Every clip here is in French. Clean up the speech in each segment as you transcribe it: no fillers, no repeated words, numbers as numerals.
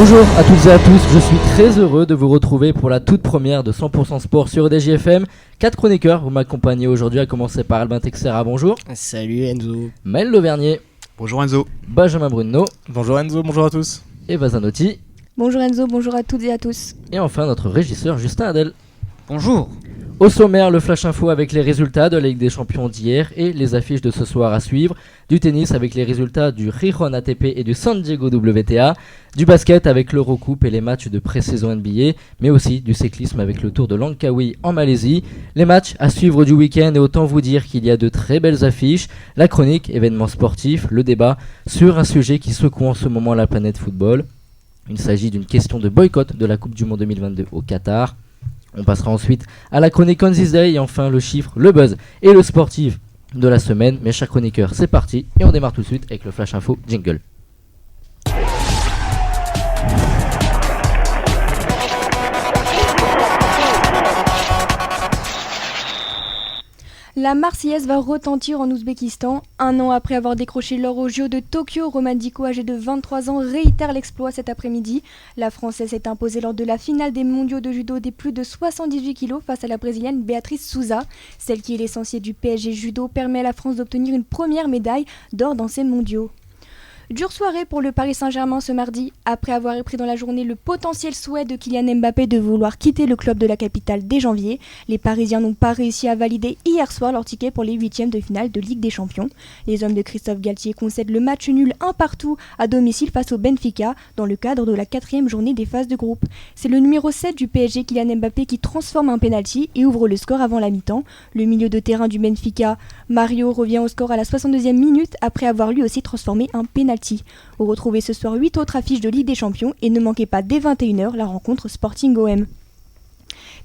Bonjour à toutes et à tous, je suis très heureux de vous retrouver pour la toute première de 100% Sport sur EDJFM. 4 chroniqueurs, vous m'accompagnez aujourd'hui, à commencer par Albin Texera, bonjour. Salut Enzo. Maël Lauvernier. Bonjour Enzo. Benjamin Bruno. Bonjour Enzo, bonjour à tous. Eva Zanotti. Bonjour Enzo, bonjour à toutes et à tous. Et enfin notre régisseur Justin Adel. Bonjour. Au sommaire, le Flash Info avec les résultats de la Ligue des Champions d'hier et les affiches de ce soir à suivre. Du tennis avec les résultats du Giron ATP et du San Diego WTA. Du basket avec l'Eurocoupe et les matchs de pré-saison NBA. Mais aussi du cyclisme avec le Tour de Langkawi en Malaisie. Les matchs à suivre du week-end et autant vous dire qu'il y a de très belles affiches. La chronique, événements sportifs, le débat sur un sujet qui secoue en ce moment la planète football. Il s'agit d'une question de boycott de la Coupe du Monde 2022 au Qatar. On passera ensuite à la chronique On This Day et enfin le chiffre, le buzz et le sportif de la semaine. Mes chers chroniqueurs, c'est parti et on démarre tout de suite avec le Flash Info Jingle. La Marseillaise va retentir en Ouzbékistan. Un an après avoir décroché l'or aux JO de Tokyo, Roman Diko, âgé de 23 ans, réitère l'exploit cet après-midi. La Française s'est imposée lors de la finale des mondiaux de judo des plus de 78 kg face à la Brésilienne Béatrice Souza. Celle qui est l'essentiel du PSG Judo permet à la France d'obtenir une première médaille d'or dans ces mondiaux. Dure soirée pour le Paris Saint-Germain ce mardi. Après avoir repris dans la journée le potentiel souhait de Kylian Mbappé de vouloir quitter le club de la capitale dès janvier, les Parisiens n'ont pas réussi à valider hier soir leur ticket pour les huitièmes de finale de Ligue des Champions. Les hommes de Christophe Galtier concèdent le match nul 1-1 à domicile face au Benfica dans le cadre de la 4e journée des phases de groupe. C'est le numéro 7 du PSG, Kylian Mbappé, qui transforme un penalty et ouvre le score avant la mi-temps. Le milieu de terrain du Benfica, Mario, revient au score à la 62e minute après avoir lui aussi transformé un penalty. Vous retrouvez ce soir 8 autres affiches de Ligue des Champions et ne manquez pas dès 21h la rencontre Sporting OM.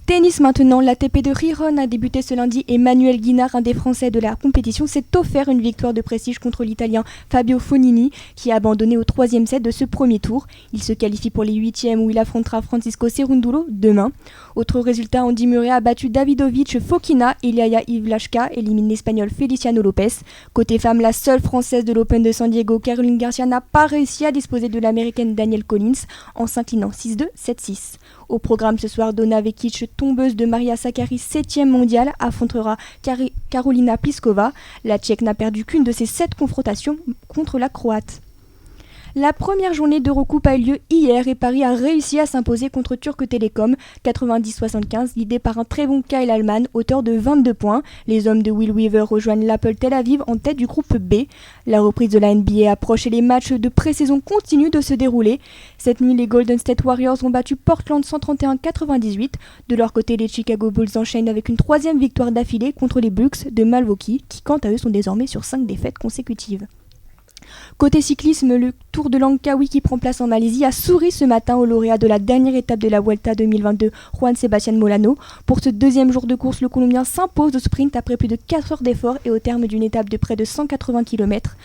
Tennis maintenant, l'ATP de Giron a débuté ce lundi et Manuel Guinard, un des Français de la compétition, s'est offert une victoire de prestige contre l'Italien Fabio Fognini qui a abandonné au 3e set de ce premier tour. Il se qualifie pour les 8e où il affrontera Francisco Cerundolo demain. Autre résultat, Andy Murray a battu Davidovich Fokina et Lilia Ivlashka élimine l'Espagnol Feliciano Lopez. Côté femmes, la seule Française de l'Open de San Diego, Caroline Garcia, n'a pas réussi à disposer de l'Américaine Danielle Collins en s'inclinant 6-2, 7-6. Au programme ce soir, Donna Vekic, tombeuse de Maria Sakkari, 7e mondiale, affrontera Karolina Pliskova. La Tchèque n'a perdu qu'une de ses 7 confrontations contre la Croate. La première journée d'Eurocoupe a eu lieu hier et Paris a réussi à s'imposer contre Turk Télécom 90-75, guidé par un très bon Kyle Allman, auteur de 22 points. Les hommes de Will Weaver rejoignent l'Apple Tel Aviv en tête du groupe B. La reprise de la NBA approche et les matchs de pré-saison continuent de se dérouler. Cette nuit, les Golden State Warriors ont battu Portland 131-98. De leur côté, les Chicago Bulls enchaînent avec une 3e victoire d'affilée contre les Bucks de Milwaukee, qui quant à eux sont désormais sur 5 défaites consécutives. Côté cyclisme, le Tour de Langkawi qui prend place en Malaisie a souri ce matin au lauréat de la dernière étape de la Vuelta 2022, Juan Sebastián Molano. Pour ce 2e jour de course, le Colombien s'impose au sprint après plus de 4 heures d'effort et au terme d'une étape de près de 180 km.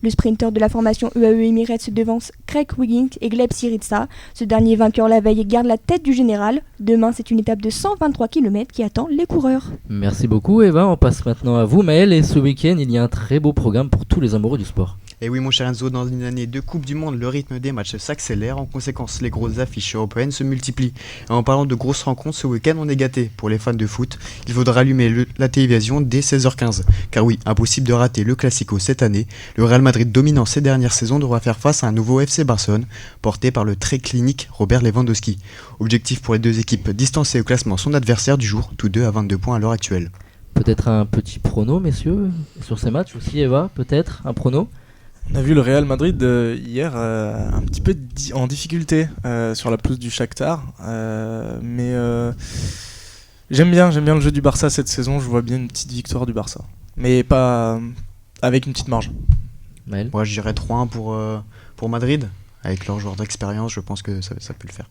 Le sprinter de la formation UAE Emirates devance Craig Wiggins et Gleb Syriza. Ce dernier vainqueur la veille garde la tête du général. Demain, c'est une étape de 123 km qui attend les coureurs. Merci beaucoup Eva, on passe maintenant à vous Maël et ce week-end il y a un très beau programme pour tous les amoureux du sport. Et oui mon cher Enzo, dans une année de Coupe du Monde, le rythme des matchs s'accélère. En conséquence, les grosses affiches européennes se multiplient. Et en parlant de grosses rencontres, ce week-end on est gâté. Pour les fans de foot, il faudra allumer la télévision dès 16h15. Car oui, impossible de rater le Classico cette année. Le Real Madrid dominant ces dernières saisons devra faire face à un nouveau FC Barcelone, porté par le très clinique Robert Lewandowski. Objectif pour les deux équipes, distancer au classement son adversaire du jour, tous deux à 22 points à l'heure actuelle. Peut-être un petit prono messieurs, sur ces matchs aussi Eva, peut-être un prono. On a vu le Real Madrid hier un petit peu en difficulté sur la pelouse du Shakhtar, mais j'aime bien le jeu du Barça cette saison. Je vois bien une petite victoire du Barça, mais pas avec une petite marge. Maël. Moi je dirais 3-1 pour Madrid. Avec leur joueur d'expérience, je pense que ça peut le faire.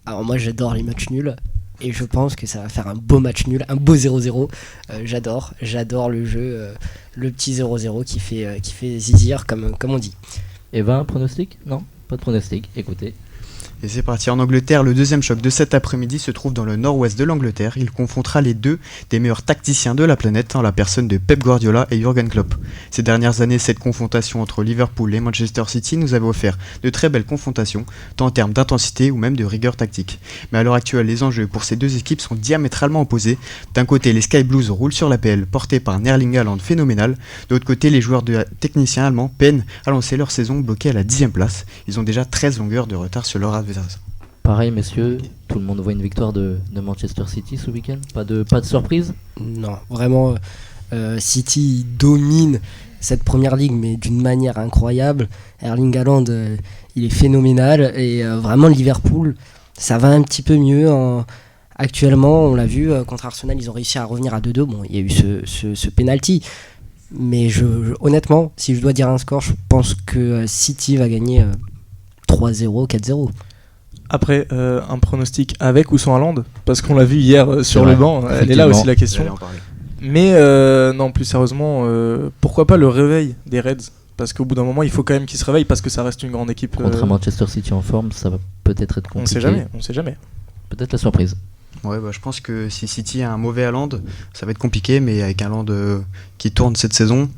Alors moi j'adore les matchs nuls et je pense que ça va faire un beau match nul, un beau 0-0. J'adore le jeu, le petit 0-0 qui fait zizir comme on dit. Eva, un pronostic ? Non, pas de pronostic, écoutez. Et c'est parti en Angleterre, le deuxième choc de cet après-midi se trouve dans le nord-ouest de l'Angleterre. Il confrontera les deux des meilleurs tacticiens de la planète, en la personne de Pep Guardiola et Jürgen Klopp. Ces dernières années, cette confrontation entre Liverpool et Manchester City nous avait offert de très belles confrontations, tant en termes d'intensité ou même de rigueur tactique. Mais à l'heure actuelle, les enjeux pour ces deux équipes sont diamétralement opposés. D'un côté, les Sky Blues roulent sur la PL, portés par un Erling Haaland phénoménal. De l'autre côté, les joueurs techniciens allemands peinent à lancer leur saison bloquée à la 10e place. Ils ont déjà 13 longueurs de retard sur leur adversaire. Pareil, messieurs, tout le monde voit une victoire de Manchester City ce week-end. Pas de surprise? Non, vraiment, City domine cette première ligue, mais d'une manière incroyable. Erling Haaland, il est phénoménal. Et vraiment, Liverpool, ça va un petit peu mieux. Actuellement, on l'a vu, contre Arsenal, ils ont réussi à revenir à 2-2. Bon, il y a eu ce penalty. Mais honnêtement, si je dois dire un score, je pense que City va gagner 3-0, 4-0. Après, un pronostic avec ou sans Haaland, parce qu'on l'a vu hier sur le banc, elle est là aussi la question. Mais non, plus sérieusement, pourquoi pas le réveil des Reds? Parce qu'au bout d'un moment, il faut quand même qu'ils se réveillent, parce que ça reste une grande équipe. Contre Manchester City en forme, ça va peut-être être compliqué. On sait jamais. Peut-être la surprise. Ouais, je pense que si City a un mauvais Haaland, ça va être compliqué, mais avec un Haaland qui tourne cette saison,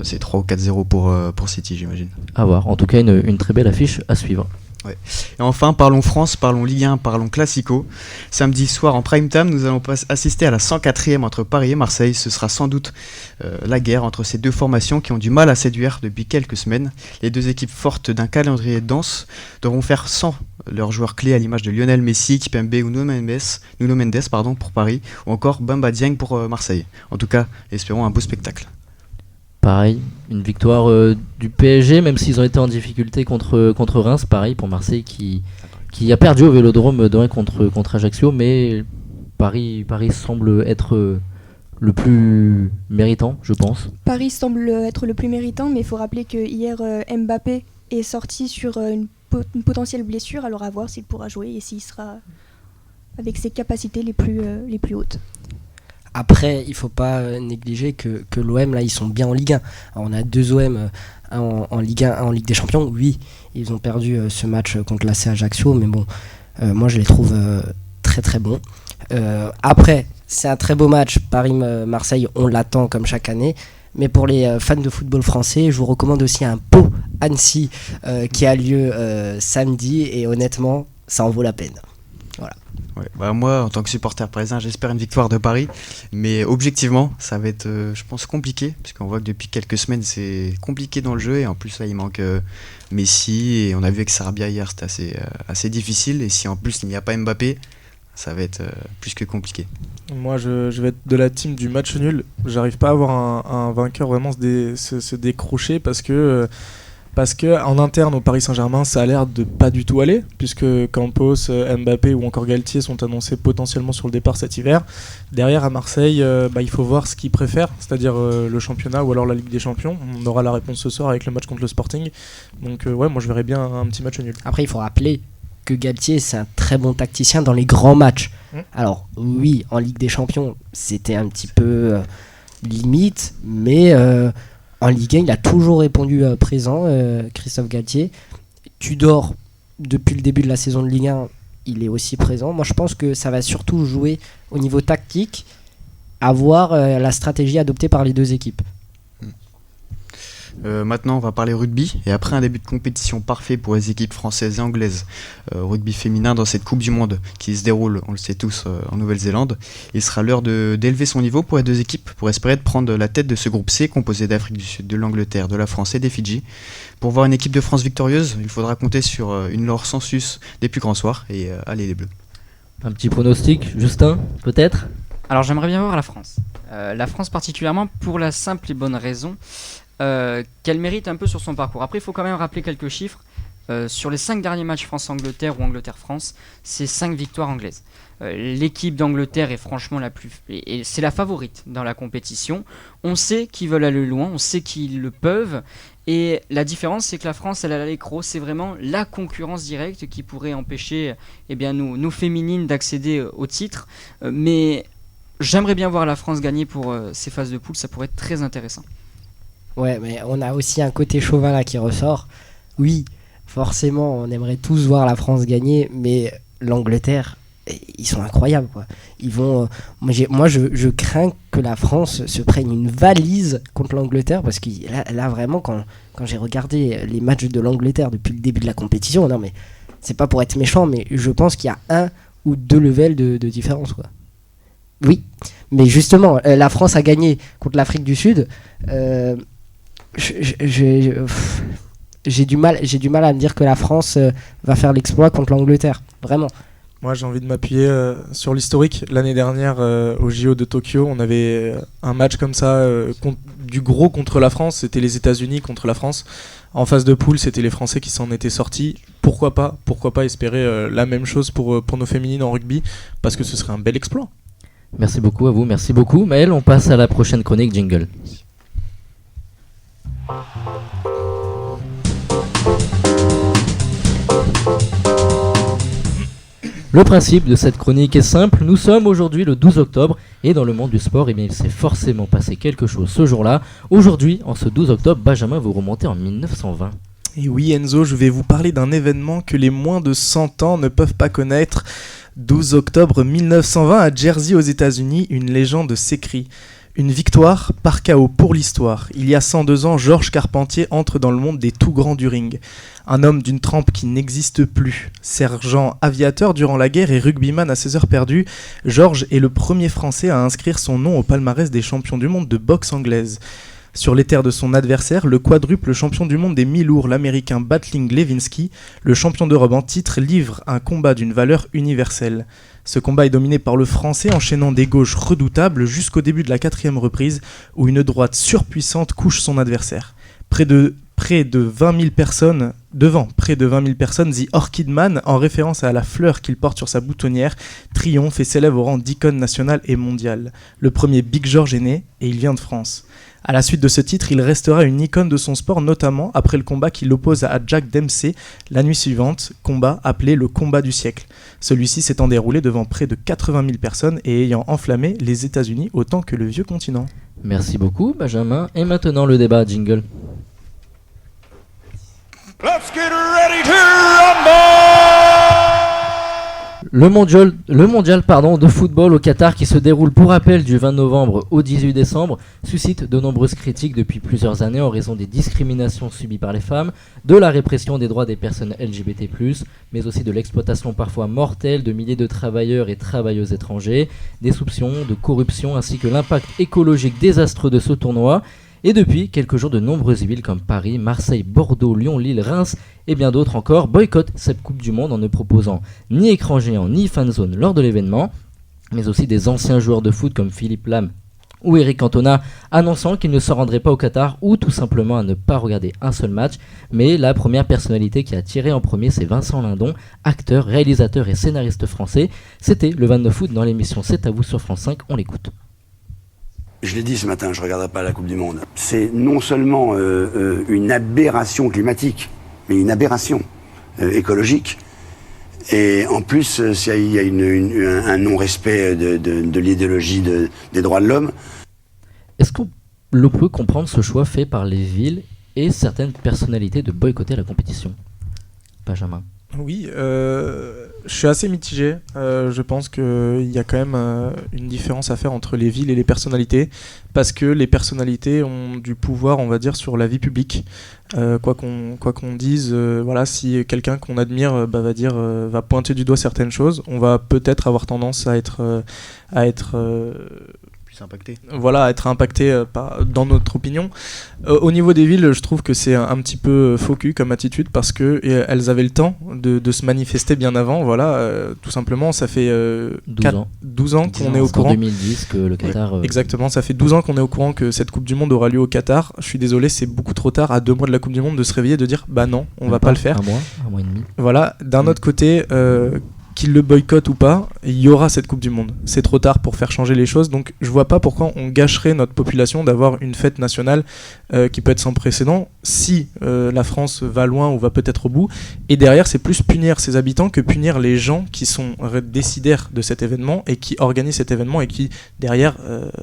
c'est 3 ou 4-0 pour City, j'imagine. À voir. En tout cas, une très belle affiche à suivre. Ouais. Et enfin, parlons France, parlons Ligue 1, parlons Classico. Samedi soir en prime time, nous allons assister à la 104e entre Paris et Marseille. Ce sera sans doute la guerre entre ces deux formations qui ont du mal à séduire depuis quelques semaines. Les deux équipes fortes d'un calendrier dense devront faire sans leurs joueurs clés à l'image de Lionel Messi, Kimpembe ou Nuno Mendes pour Paris, ou encore Bamba Dieng pour Marseille. En tout cas, espérons un beau spectacle. Pareil, une victoire du PSG, même s'ils ont été en difficulté contre Reims. Pareil pour Marseille qui a perdu au Vélodrome de 1 contre Ajaccio, mais Paris semble être le plus méritant, je pense. Paris semble être le plus méritant, mais il faut rappeler que hier Mbappé est sorti sur une potentielle blessure, alors à voir s'il pourra jouer et s'il sera avec ses capacités les plus hautes. Après, il ne faut pas négliger que l'OM, là, ils sont bien en Ligue 1. Alors, on a deux OM, un en Ligue 1, un en Ligue des Champions. Oui, ils ont perdu ce match contre l'AC Ajaccio, mais bon, moi, je les trouve très très bons. Après, c'est un très beau match. Paris-Marseille, on l'attend comme chaque année. Mais pour les fans de football français, je vous recommande aussi un Pau-Annecy qui a lieu samedi. Et honnêtement, ça en vaut la peine. Voilà. Ouais, moi, en tant que supporter parisien, j'espère une victoire de Paris, mais objectivement, ça va être, je pense, compliqué, parce qu'on voit que depuis quelques semaines, c'est compliqué dans le jeu, et en plus, là, il manque Messi, et on a vu avec Sarabia hier, c'était assez difficile, et si en plus, il n'y a pas Mbappé, ça va être plus que compliqué. Moi, je vais être de la team du match nul. J'arrive pas à avoir un vainqueur vraiment se décrocher, parce que en interne au Paris Saint-Germain, ça a l'air de pas du tout aller, puisque Campos, Mbappé ou encore Galtier sont annoncés potentiellement sur le départ cet hiver. Derrière, à Marseille, il faut voir ce qu'ils préfèrent, c'est-à-dire le championnat ou alors la Ligue des Champions. On aura la réponse ce soir avec le match contre le Sporting. Donc moi je verrais bien un petit match nul. Après, il faut rappeler que Galtier, c'est un très bon tacticien dans les grands matchs. Alors oui, en Ligue des Champions, c'était un petit peu limite, mais... en Ligue 1, il a toujours répondu présent, Christophe Galtier. Tudor, depuis le début de la saison de Ligue 1, il est aussi présent. Moi, je pense que ça va surtout jouer au niveau tactique, à voir la stratégie adoptée par les deux équipes. Maintenant, on va parler rugby. Et après un début de compétition parfait pour les équipes françaises et anglaises, rugby féminin dans cette Coupe du Monde qui se déroule, on le sait tous, en Nouvelle-Zélande, il sera l'heure d'élever son niveau pour les deux équipes pour espérer de prendre la tête de ce groupe C composé d'Afrique du Sud, de l'Angleterre, de la France et des Fidji. Pour voir une équipe de France victorieuse, il faudra compter sur une Laure sans sus des plus grands soirs. Et allez les Bleus. Un petit pronostic, Justin, peut-être? Alors j'aimerais bien voir la France. La France particulièrement pour la simple et bonne raison qu'elle mérite un peu sur son parcours. Après, il faut quand même rappeler quelques chiffres. Sur les 5 derniers matchs France-Angleterre ou Angleterre-France, c'est 5 victoires anglaises. L'équipe d'Angleterre est franchement c'est la favorite dans la compétition. On sait qu'ils veulent aller loin, on sait qu'ils le peuvent. Et la différence, c'est que la France, elle a l'écro. C'est vraiment la concurrence directe qui pourrait empêcher nous féminines d'accéder au titre. Mais j'aimerais bien voir la France gagner pour ces phases de poule, ça pourrait être très intéressant. Ouais, mais on a aussi un côté chauvin là qui ressort. Oui, forcément, on aimerait tous voir la France gagner, mais l'Angleterre, ils sont incroyables, quoi. Ils vont, moi, je crains que la France se prenne une valise contre l'Angleterre, parce que là vraiment, quand j'ai regardé les matchs de l'Angleterre depuis le début de la compétition, non mais c'est pas pour être méchant, mais je pense qu'il y a 1 ou 2 levels de différence, quoi. Oui, mais justement, la France a gagné contre l'Afrique du Sud. J'ai du mal à me dire que la France va faire l'exploit contre l'Angleterre, vraiment. Moi, j'ai envie de m'appuyer sur l'historique. L'année dernière, au JO de Tokyo, on avait un match comme ça, du gros contre la France. C'était les États-Unis contre la France. En phase de poule, c'était les Français qui s'en étaient sortis. Pourquoi pas espérer la même chose pour nos féminines en rugby, parce que ce serait un bel exploit. Merci beaucoup à vous, merci beaucoup. Maël, on passe à la prochaine chronique jingle. Le principe de cette chronique est simple, nous sommes aujourd'hui le 12 octobre et dans le monde du sport, eh bien, il s'est forcément passé quelque chose ce jour-là. Aujourd'hui, en ce 12 octobre, Benjamin, vous remontez en 1920. Et oui Enzo, je vais vous parler d'un événement que les moins de 100 ans ne peuvent pas connaître. 12 octobre 1920 à Jersey aux États-Unis, une légende s'écrit. Une victoire par KO pour l'histoire. Il y a 102 ans, Georges Carpentier entre dans le monde des tout grands du ring. Un homme d'une trempe qui n'existe plus. Sergent aviateur durant la guerre et rugbyman à ses heures perdues, Georges est le premier Français à inscrire son nom au palmarès des champions du monde de boxe anglaise. Sur les terres de son adversaire, le quadruple champion du monde des mi-lourds, l'américain Battling Lewinsky, le champion d'Europe en titre, livre un combat d'une valeur universelle. Ce combat est dominé par le Français, enchaînant des gauches redoutables jusqu'au début de la 4e reprise, où une droite surpuissante couche son adversaire. Devant près de 20 000 personnes, The Orchid Man, en référence à la fleur qu'il porte sur sa boutonnière, triomphe et s'élève au rang d'icône nationale et mondiale. Le premier Big George est né, et il vient de France. À la suite de ce titre, il restera une icône de son sport, notamment après le combat qui l'oppose à Jack Dempsey la nuit suivante, combat appelé le combat du siècle. Celui-ci s'étant déroulé devant près de 80 000 personnes et ayant enflammé les États-Unis autant que le vieux continent. Merci beaucoup Benjamin, et maintenant le débat jingle. Let's get ready to rumble! Le mondial de football au Qatar, qui se déroule pour rappel du 20 novembre au 18 décembre, suscite de nombreuses critiques depuis plusieurs années en raison des discriminations subies par les femmes, de la répression des droits des personnes LGBT+, mais aussi de l'exploitation parfois mortelle de milliers de travailleurs et travailleuses étrangers, des soupçons de corruption ainsi que l'impact écologique désastreux de ce tournoi. Et depuis quelques jours, de nombreuses villes comme Paris, Marseille, Bordeaux, Lyon, Lille, Reims et bien d'autres encore boycottent cette Coupe du Monde en ne proposant ni écran géant ni fan zone lors de l'événement, mais aussi des anciens joueurs de foot comme Philippe Lam ou Eric Cantona annonçant qu'ils ne se rendraient pas au Qatar ou tout simplement à ne pas regarder un seul match. Mais la première personnalité qui a tiré en premier, c'est Vincent Lindon, acteur, réalisateur et scénariste français. C'était le 29 août dans l'émission C'est à vous sur France 5, on l'écoute. Je l'ai dit ce matin, je ne regarderai pas la Coupe du Monde. C'est non seulement une aberration climatique, mais une aberration écologique. Et en plus, il y a un non-respect de l'idéologie des droits de l'homme. Est-ce qu'on peut comprendre ce choix fait par les villes et certaines personnalités de boycotter la compétition ? Benjamin ? Oui, je suis assez mitigé. Je pense qu'il y a quand même une différence à faire entre les villes et les personnalités, parce que les personnalités ont du pouvoir, on va dire, sur la vie publique. Quoi qu'on dise, voilà, si quelqu'un qu'on admire va pointer du doigt certaines choses, on va peut-être avoir tendance à être impacté. Voilà, être impacté dans notre opinion. Au niveau des villes, je trouve que c'est un petit peu faux cul comme attitude, parce que elles avaient le temps de se manifester bien avant. Voilà, tout simplement, ça fait 12 ans qu'on est au courant. En 2010 que le Qatar. Exactement, ça fait 12 ans qu'on est au courant que cette Coupe du Monde aura lieu au Qatar. Je suis désolé, c'est beaucoup trop tard, à 2 mois de la Coupe du Monde, de se réveiller et de dire bah non, on va pas le faire. Un mois et demi. Voilà, d'un autre côté. Qu'il le boycotte ou pas, il y aura cette Coupe du Monde. C'est trop tard pour faire changer les choses, donc je vois pas pourquoi on gâcherait notre population d'avoir une fête nationale qui peut être sans précédent si la France va loin ou va peut-être au bout. Et derrière, c'est plus punir ses habitants que punir les gens qui sont décideurs de cet événement et qui organisent cet événement et qui, derrière,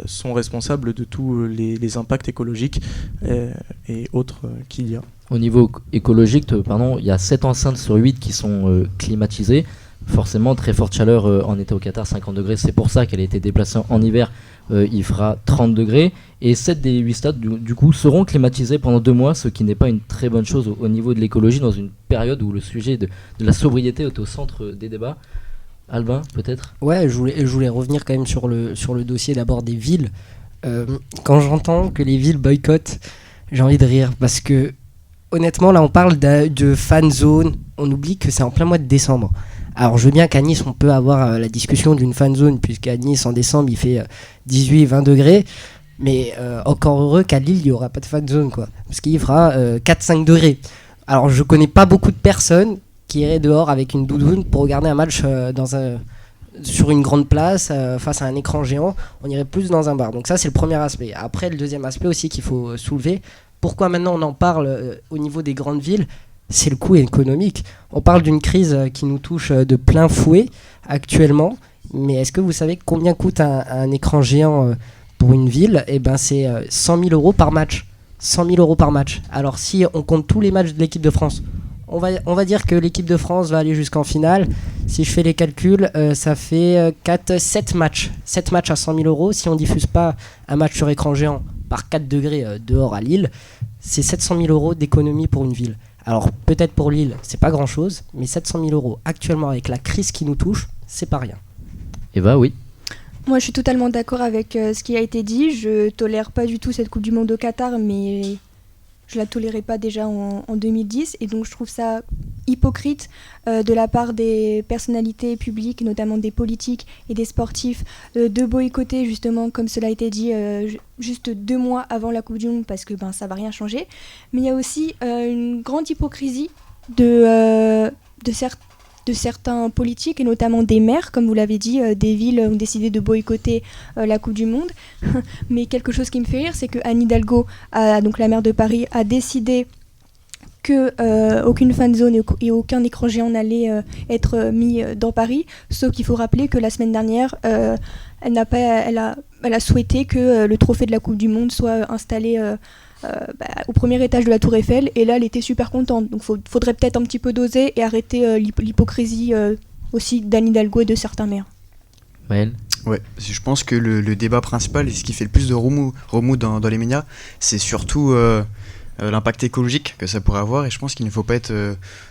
sont responsables de tous les impacts écologiques et autres qu'il y a. Au niveau écologique, il y a 7 enceintes sur 8 qui sont climatisées. Forcément, très forte chaleur en été au Qatar, 50 degrés, c'est pour ça qu'elle a été déplacée en hiver, il fera 30 degrés. Et 7 des 8 stades, du coup, seront climatisés pendant 2 mois, ce qui n'est pas une très bonne chose au niveau de l'écologie, dans une période où le sujet de la sobriété est au centre des débats. Albin, peut-être ? Ouais, je voulais revenir quand même sur le dossier d'abord des villes. Quand j'entends que les villes boycottent, j'ai envie de rire, parce que honnêtement, là, on parle de fan zone, on oublie que c'est en plein mois de décembre. Alors, je veux bien qu'à Nice, on peut avoir la discussion d'une fan zone, puisqu'à Nice, en décembre, il fait 18-20 degrés. Mais encore heureux qu'à Lille, il n'y aura pas de fan zone, quoi. Parce qu'il fera 4-5 degrés. Alors, je connais pas beaucoup de personnes qui iraient dehors avec une doudoune pour regarder un match sur une grande place, face à un écran géant. On irait plus dans un bar. Donc ça, c'est le premier aspect. Après, le deuxième aspect aussi qu'il faut soulever. Pourquoi maintenant on en parle au niveau des grandes villes ? C'est le coût économique. On parle d'une crise qui nous touche de plein fouet actuellement. Mais est-ce que vous savez combien coûte un écran géant pour une ville ? Eh ben, c'est 100 000 euros par match. 100 000 euros par match. Alors si on compte tous les matchs de l'équipe de France, on va dire que l'équipe de France va aller jusqu'en finale. Si je fais les calculs, ça fait 7 matchs. 7 matchs à 100 000 euros. Si on ne diffuse pas un match sur écran géant par 4 degrés dehors à Lille, c'est 700 000 euros d'économie pour une ville. Alors peut-être pour Lille, c'est pas grand-chose, mais 700 000 euros actuellement avec la crise qui nous touche, c'est pas rien. Eva, oui. Moi, je suis totalement d'accord avec ce qui a été dit. Je tolère pas du tout cette Coupe du Monde au Qatar, mais je la tolérais pas déjà en 2010. Et donc, je trouve ça hypocrite de la part des personnalités publiques, notamment des politiques et des sportifs, de boycotter, justement, comme cela a été dit, juste 2 mois avant la Coupe du Monde, parce que ça va rien changer. Mais il y a aussi une grande hypocrisie de certains politiques, et notamment des maires, comme vous l'avez dit, des villes ont décidé de boycotter la Coupe du Monde. Mais quelque chose qui me fait rire, c'est que Anne Hidalgo, donc la maire de Paris, a décidé que aucune fan zone et aucun écran géant n'allait être mis dans Paris. Sauf qu'il faut rappeler que la semaine dernière, elle a souhaité que le trophée de la Coupe du Monde soit installé au premier étage de la Tour Eiffel, et là elle était super contente. Donc faudrait peut-être un petit peu doser et arrêter l'hypocrisie aussi d'Anne Hidalgo et de certains maires. Maël ? Ouais, je pense que le débat principal et ce qui fait le plus de remous dans les médias, c'est surtout l'impact écologique que ça pourrait avoir, et je pense qu'il ne faut pas être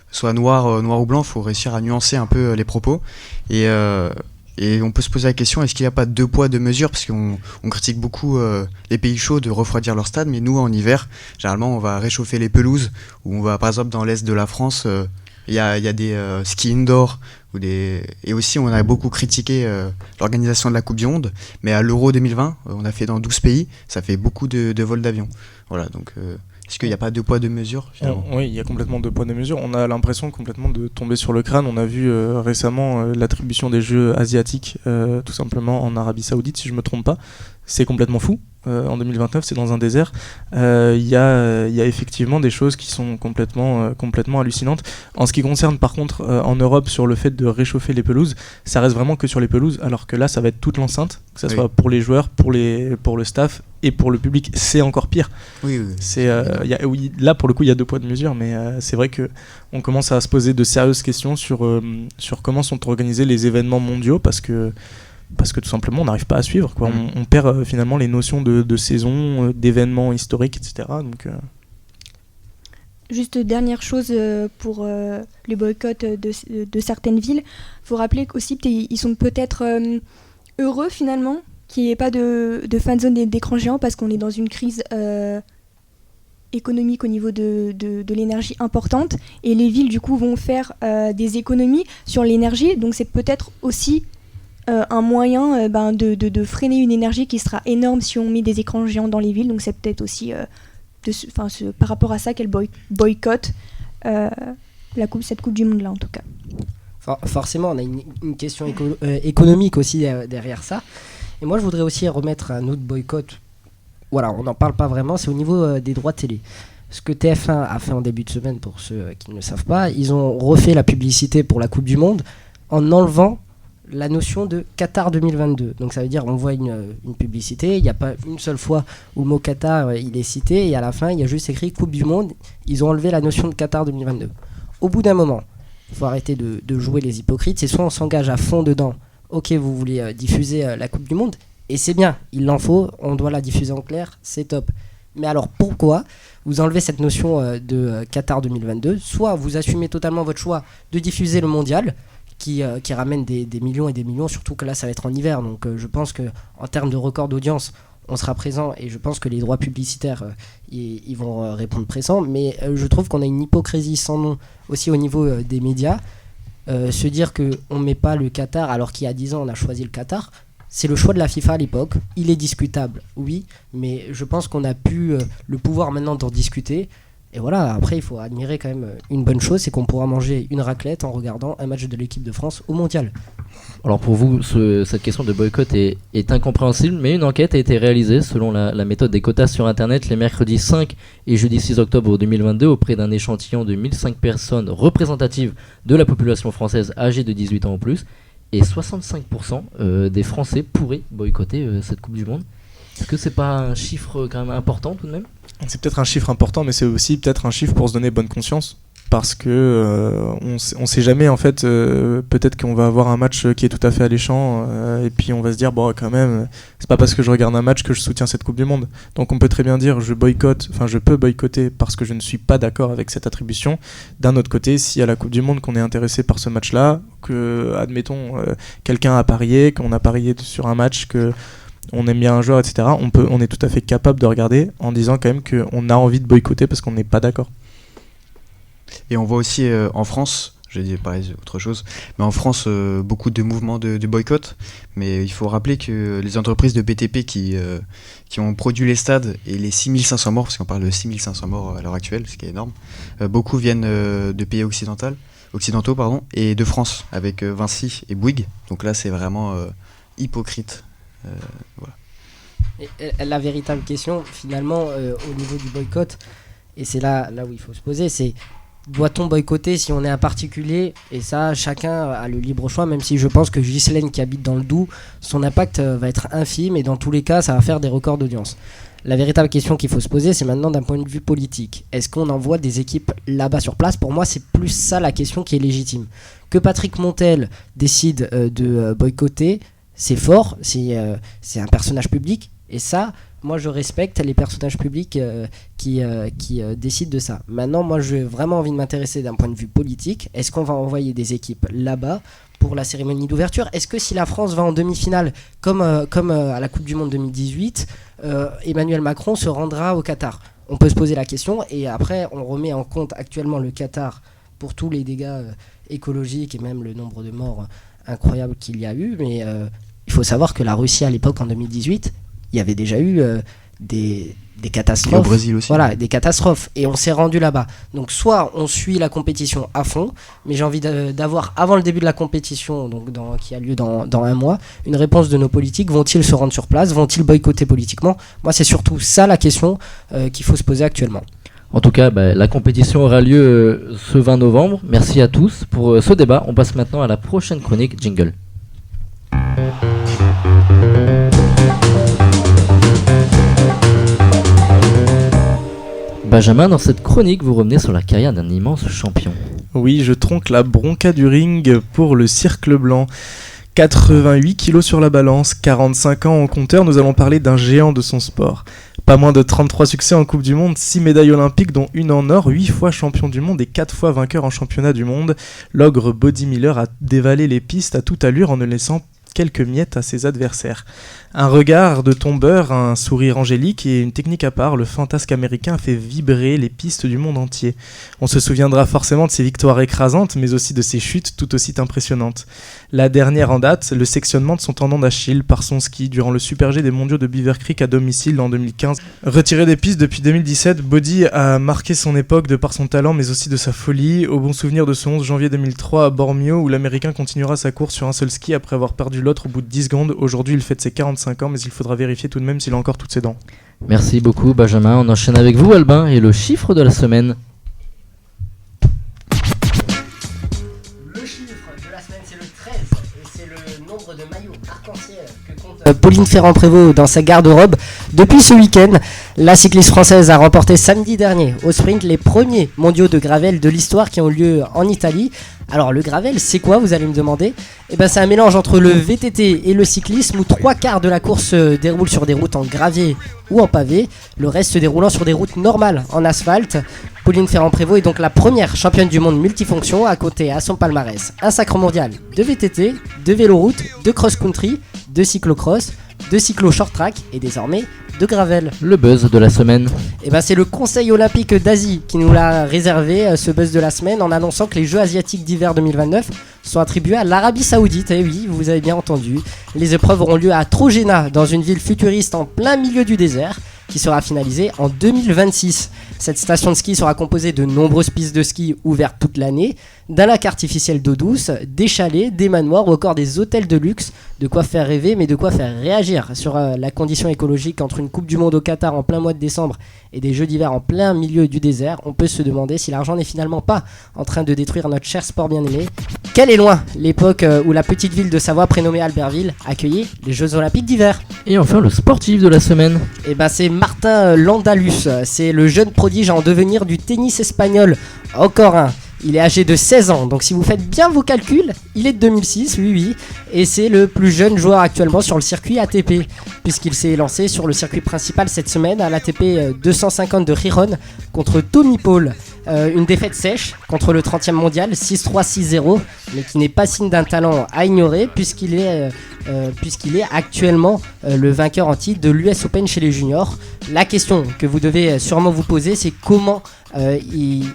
soit noir ou blanc, il faut réussir à nuancer un peu les propos, et on peut se poser la question, est-ce qu'il n'y a pas 2 poids 2 mesures, parce qu'on critique beaucoup les pays chauds de refroidir leur stade, mais nous en hiver, généralement on va réchauffer les pelouses, ou on va par exemple dans l'est de la France, il y a des skis indoor, et aussi on a beaucoup critiqué l'organisation de la Coupe du Monde, mais à l'Euro 2020, on a fait dans 12 pays, ça fait beaucoup de vols d'avion. Voilà, donc est-ce qu'il n'y a pas 2 poids 2 mesures finalement ? Oui, il y a complètement 2 poids 2 mesures. On a l'impression complètement de tomber sur le crâne. On a vu récemment l'attribution des Jeux asiatiques, tout simplement en Arabie Saoudite, si je ne me trompe pas. C'est complètement fou. En 2029, c'est dans un désert. Il y a effectivement des choses qui sont complètement hallucinantes. En ce qui concerne par contre en Europe sur le fait de réchauffer les pelouses, ça reste vraiment que sur les pelouses, alors que là ça va être toute l'enceinte, que ça soit pour les joueurs, pour le staff et pour le public. C'est encore pire. Oui. Là pour le coup il y a 2 poids 2 mesures, mais c'est vrai qu'on commence à se poser de sérieuses questions sur comment sont organisés les événements mondiaux, parce que tout simplement on n'arrive pas à suivre, quoi. On perd finalement les notions de saison, d'événements historiques, etc. Donc, Juste dernière chose pour les boycotts de certaines villes, il faut rappeler qu'aussi ils sont peut-être heureux finalement qu'il n'y ait pas de fan zone d'écran géant, parce qu'on est dans une crise économique au niveau de l'énergie importante, et les villes du coup vont faire des économies sur l'énergie, donc c'est peut-être aussi un moyen de freiner une énergie qui sera énorme si on met des écrans géants dans les villes. Donc c'est peut-être aussi par rapport à ça qu'elle boycotte cette Coupe du Monde là en tout cas. Forcément on a une question économique aussi derrière ça, et moi je voudrais aussi remettre un autre boycott. Voilà, on n'en parle pas vraiment, c'est au niveau des droits télé. Ce que TF1 a fait en début de semaine, pour ceux qui ne le savent pas, ils ont refait la publicité pour la Coupe du Monde en enlevant la notion de Qatar 2022. Donc ça veut dire on voit une publicité, il n'y a pas une seule fois où le mot Qatar il est cité, et à la fin il y a juste écrit Coupe du Monde. Ils ont enlevé la notion de Qatar 2022. Au bout d'un moment, il faut arrêter de jouer les hypocrites. C'est soit on s'engage à fond dedans, ok, vous voulez diffuser la Coupe du Monde, et c'est bien, il l'en faut, on doit la diffuser en clair, c'est top. Mais alors pourquoi vous enlevez cette notion de Qatar 2022? Soit vous assumez totalement votre choix de diffuser le mondial, qui ramène des millions et des millions, surtout que là ça va être en hiver, donc je pense qu'en termes de record d'audience on sera présent, et je pense que les droits publicitaires ils vont répondre présent, mais je trouve qu'on a une hypocrisie sans nom aussi au niveau des médias. Se dire qu'on ne met pas le Qatar alors qu'il y a 10 ans on a choisi le Qatar, c'est le choix de la FIFA à l'époque, il est discutable, oui, mais je pense qu'on a pu le pouvoir maintenant d'en discuter. Et voilà, après il faut admirer quand même une bonne chose, c'est qu'on pourra manger une raclette en regardant un match de l'équipe de France au mondial. Alors pour vous, cette question de boycott est incompréhensible, mais une enquête a été réalisée selon la méthode des quotas sur internet les mercredis 5 et jeudi 6 octobre 2022 auprès d'un échantillon de 1005 personnes représentatives de la population française âgée de 18 ans ou plus, et 65% des Français pourraient boycotter cette Coupe du Monde. Est-ce que c'est pas un chiffre quand même important tout de même ? C'est peut-être un chiffre important, mais c'est aussi peut-être un chiffre pour se donner bonne conscience. Parce que on sait jamais, en fait, peut-être qu'on va avoir un match qui est tout à fait alléchant, et puis on va se dire, bon, quand même, c'est pas parce que je regarde un match que je soutiens cette Coupe du Monde. Donc on peut très bien dire, je peux boycotter parce que je ne suis pas d'accord avec cette attribution. D'un autre côté, si à la Coupe du Monde qu'on est intéressé par ce match-là, que, admettons, quelqu'un a parié, qu'on a parié sur un match, que on aime bien un joueur, etc., on est tout à fait capable de regarder en disant quand même qu'on a envie de boycotter parce qu'on n'est pas d'accord. Et on voit aussi en France, j'ai dit pareil autre chose, mais en France beaucoup de mouvements de boycott, mais il faut rappeler que les entreprises de BTP qui ont produit les stades et les 6500 morts, parce qu'on parle de 6500 morts à l'heure actuelle, ce qui est énorme, beaucoup viennent de pays occidentaux et de France, avec Vinci et Bouygues, donc là c'est vraiment hypocrite. Voilà. Et la véritable question finalement au niveau du boycott, et c'est là où il faut se poser, c'est doit-on boycotter si on est un particulier? Et ça, chacun a le libre choix, même si je pense que Ghislaine qui habite dans le Doubs, son impact va être infime, et dans tous les cas ça va faire des records d'audience. La véritable question qu'il faut se poser, c'est maintenant d'un point de vue politique. Est-ce qu'on envoie des équipes là-bas sur place? Pour moi, c'est plus ça la question qui est légitime. Que Patrick Montel décide de boycotter, c'est fort, c'est un personnage public, et ça, moi je respecte les personnages publics qui décident de ça. Maintenant, moi j'ai vraiment envie de m'intéresser d'un point de vue politique. Est-ce qu'on va envoyer des équipes là-bas pour la cérémonie d'ouverture? Est-ce que si la France va en demi-finale, comme à la Coupe du Monde 2018, Emmanuel Macron se rendra au Qatar? On peut se poser la question, et après on remet en compte actuellement le Qatar pour tous les dégâts écologiques et même le nombre de morts incroyable qu'il y a eu, mais il faut savoir que la Russie à l'époque en 2018, il y avait déjà eu des catastrophes. Et au Brésil aussi. Voilà, des catastrophes, et on s'est rendu là-bas. Donc soit on suit la compétition à fond, mais j'ai envie d'avoir avant le début de la compétition, donc qui a lieu dans un mois, une réponse de nos politiques. Vont-ils se rendre sur place? Vont-ils boycotter politiquement? Moi c'est surtout ça la question qu'il faut se poser actuellement. En tout cas, la compétition aura lieu ce 20 novembre. Merci à tous pour ce débat. On passe maintenant à la prochaine chronique Jingle. Benjamin, dans cette chronique, vous revenez sur la carrière d'un immense champion. Oui, je tronque la bronca du ring pour le Cercle Blanc. 88 kilos sur la balance, 45 ans en compteur, nous allons parler d'un géant de son sport. Pas moins de 33 succès en Coupe du Monde, 6 médailles olympiques dont une en or, 8 fois champion du monde et 4 fois vainqueur en championnat du monde. L'ogre Body Miller a dévalé les pistes à toute allure en ne laissant quelques miettes à ses adversaires. Un regard de tombeur, un sourire angélique et une technique à part, le fantasque américain a fait vibrer les pistes du monde entier. On se souviendra forcément de ses victoires écrasantes, mais aussi de ses chutes tout aussi impressionnantes. La dernière en date, le sectionnement de son tendon d'Achille par son ski durant le Super G des mondiaux de Beaver Creek à domicile en 2015. Retiré des pistes depuis 2017, Body a marqué son époque de par son talent, mais aussi de sa folie. Au bon souvenir de ce 11 janvier 2003 à Bormio, où l'Américain continuera sa course sur un seul ski après avoir perdu l'autre au bout de 10 secondes. Aujourd'hui, il fête ses 45 ans, mais il faudra vérifier tout de même s'il a encore toutes ses dents. Merci beaucoup Benjamin, on enchaîne avec vous Albin et le chiffre de la semaine. Le chiffre de la semaine c'est le 13, et c'est le maillot arc-en-ciel que compte Pauline Ferrand-Prévot dans sa garde-robe. Depuis ce week-end, la cycliste française a remporté samedi dernier au sprint les premiers mondiaux de gravel de l'histoire qui ont lieu en Italie. Alors le gravel, c'est quoi, vous allez me demander ? Eh ben, c'est un mélange entre le VTT et le cyclisme où 3/4 de la course se déroule sur des routes en gravier ou en pavé, le reste se déroulant sur des routes normales en asphalte. Pauline Ferrand-Prévot est donc la première championne du monde multifonction à compter à son palmarès un sacre mondial de VTT, de vélo-route, de cross-country, de cyclo-cross, de cyclo-short-track et désormais de gravel. Le buzz de la semaine. Et ben c'est le Conseil olympique d'Asie qui nous l'a réservé, ce buzz de la semaine, en annonçant que les Jeux asiatiques d'hiver 2029 sont attribués à l'Arabie Saoudite. Et oui, vous avez bien entendu. Les épreuves auront lieu à Trojena, dans une ville futuriste en plein milieu du désert, qui sera finalisée en 2026. Cette station de ski sera composée de nombreuses pistes de ski ouvertes toute l'année, d'un lac artificiel d'eau douce, des chalets, des manoirs ou encore des hôtels de luxe. De quoi faire rêver, mais de quoi faire réagir sur la condition écologique entre une Coupe du Monde au Qatar en plein mois de décembre et des Jeux d'hiver en plein milieu du désert. On peut se demander si l'argent n'est finalement pas en train de détruire notre cher sport bien-aimé. Quelle est loin l'époque où la petite ville de Savoie prénommée Albertville accueillait les Jeux Olympiques d'hiver. Et enfin le sportif de la semaine. Et ben c'est Martin Landalus, c'est le jeune prodige en devenir du tennis espagnol. Encore un. Il est âgé de 16 ans, donc si vous faites bien vos calculs, il est de 2006, oui, et c'est le plus jeune joueur actuellement sur le circuit ATP, puisqu'il s'est lancé sur le circuit principal cette semaine à l'ATP 250 de Gijón contre Tommy Paul. Une défaite sèche contre le 30e mondial, 6-3, 6-0, mais qui n'est pas signe d'un talent à ignorer, puisqu'il est actuellement le vainqueur en titre de l'US Open chez les juniors. La question que vous devez sûrement vous poser, c'est comment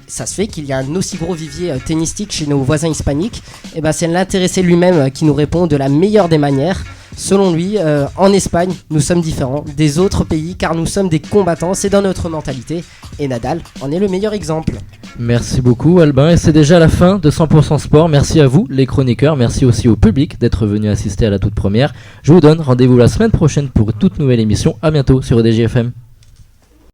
ça se fait qu'il y a un aussi gros vivier tennistique chez nos voisins hispaniques. Et ben c'est l'intéressé lui-même qui nous répond de la meilleure des manières. Selon lui, en Espagne, nous sommes différents des autres pays car nous sommes des combattants, c'est dans notre mentalité. Et Nadal en est le meilleur exemple. Merci beaucoup Albin, et c'est déjà la fin de 100% Sport. Merci à vous les chroniqueurs, merci aussi au public d'être venu assister à la toute première. Je vous donne rendez-vous la semaine prochaine pour toute nouvelle émission. À bientôt sur EDJ FM.